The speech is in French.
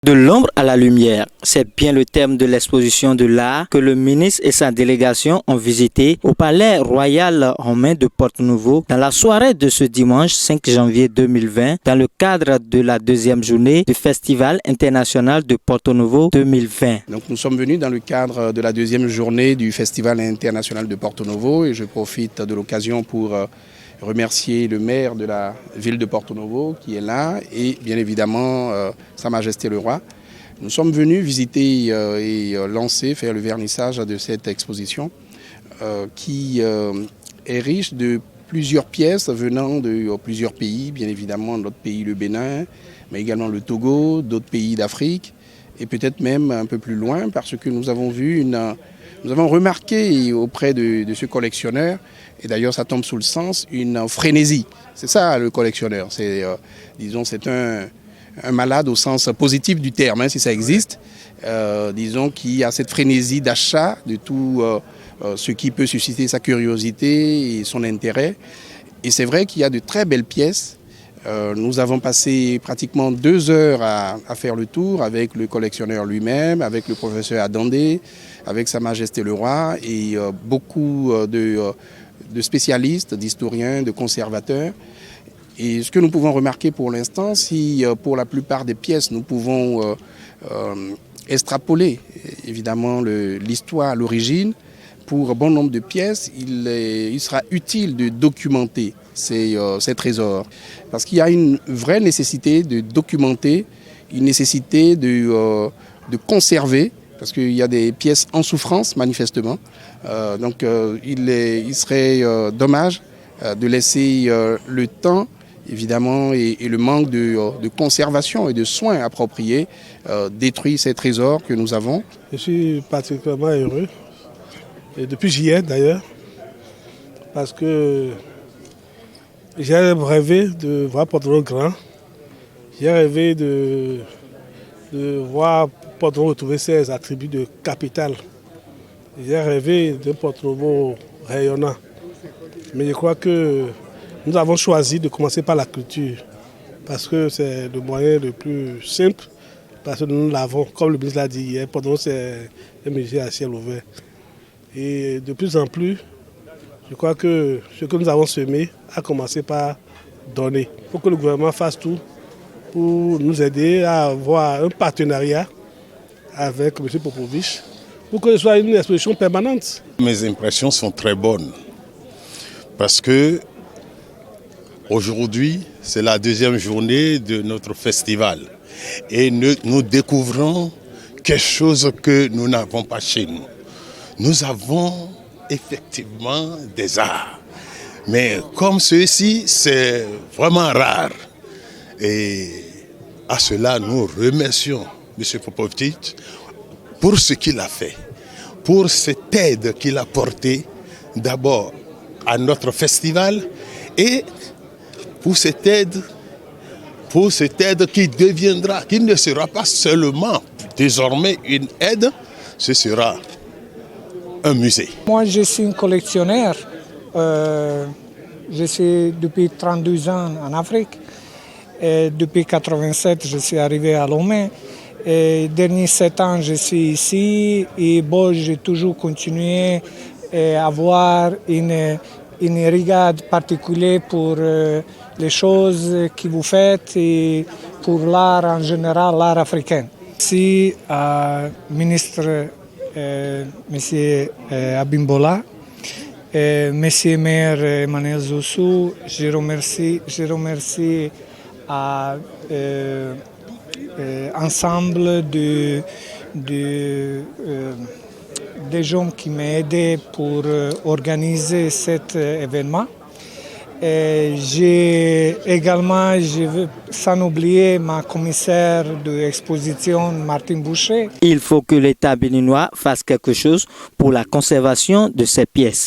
De l'ombre à la lumière, c'est bien le terme de l'exposition de l'art que le ministre et sa délégation ont visité au Palais Royal Romain de Porto-Novo dans la soirée de ce dimanche 5 janvier 2020 dans le cadre de la deuxième journée du Festival international de Porto-Novo 2020. Donc nous sommes venus dans le cadre de la deuxième journée du Festival international de Porto-Novo et je profite de l'occasion pour remercier le maire de la ville de Porto-Novo qui est là et bien évidemment Sa Majesté le Roi. Nous sommes venus visiter et faire le vernissage de cette exposition qui est riche de plusieurs pièces venant de plusieurs pays, bien évidemment notre pays le Bénin, mais également le Togo, d'autres pays d'Afrique et peut-être même un peu plus loin parce que nous avons remarqué auprès de ce collectionneur, et d'ailleurs ça tombe sous le sens, une frénésie. C'est ça le collectionneur, c'est un malade au sens positif du terme, si ça existe, qui a cette frénésie d'achat de tout ce qui peut susciter sa curiosité et son intérêt. Et c'est vrai qu'il y a de très belles pièces. Nous avons passé pratiquement 2 heures à faire le tour avec le collectionneur lui-même, avec le professeur Adandé, avec Sa Majesté le Roi et beaucoup de spécialistes, d'historiens, de conservateurs. Et ce que nous pouvons remarquer pour l'instant, si pour la plupart des pièces nous pouvons extrapoler évidemment l'histoire, l'origine, pour un bon nombre de pièces, il sera utile de documenter ces trésors. Parce qu'il y a une vraie nécessité de documenter, une nécessité de conserver, parce qu'il y a des pièces en souffrance manifestement. Il serait dommage de laisser le temps évidemment et le manque de conservation et de soins appropriés détruire ces trésors que nous avons. Je suis particulièrement heureux. Et depuis j'y d'ailleurs, parce que j'ai rêvé de voir Porto-Novo grand, j'ai rêvé de voir Porto-Novo retrouver ses attributs de capitale, j'ai rêvé de Porto-Novo rayonnant. Mais je crois que nous avons choisi de commencer par la culture, parce que c'est le moyen le plus simple, parce que nous l'avons, comme le ministre l'a dit hier, Porto-Novo c'est un musée à ciel ouvert. Et de plus en plus, je crois que ce que nous avons semé a commencé par donner. Il faut que le gouvernement fasse tout pour nous aider à avoir un partenariat avec M. Popovic pour que ce soit une exposition permanente. Mes impressions sont très bonnes parce que aujourd'hui, c'est la deuxième journée de notre festival et nous découvrons quelque chose que nous n'avons pas chez nous. Nous avons effectivement des arts, mais comme ceux-ci, c'est vraiment rare. Et à cela, nous remercions M. Popovic pour ce qu'il a fait, pour cette aide qu'il a portée d'abord à notre festival et pour cette aide qui ne sera pas seulement désormais une aide, ce sera un musée. Moi, je suis un collectionneur. Je suis depuis 32 ans en Afrique. Et depuis 1987, je suis arrivé à Lomé. Les derniers 7 ans, je suis ici. Et bon, j'ai toujours continué à avoir une regard particulier pour les choses que vous faites et pour l'art en général, l'art africain. Merci à ministre Monsieur Abimbola, Monsieur maire Emmanuel Zossou, je remercie à ensemble des gens qui m'ont aidé pour organiser cet événement. Je veux sans oublier ma commissaire de l'exposition, Martine Boucher. Il faut que l'État béninois fasse quelque chose pour la conservation de ces pièces.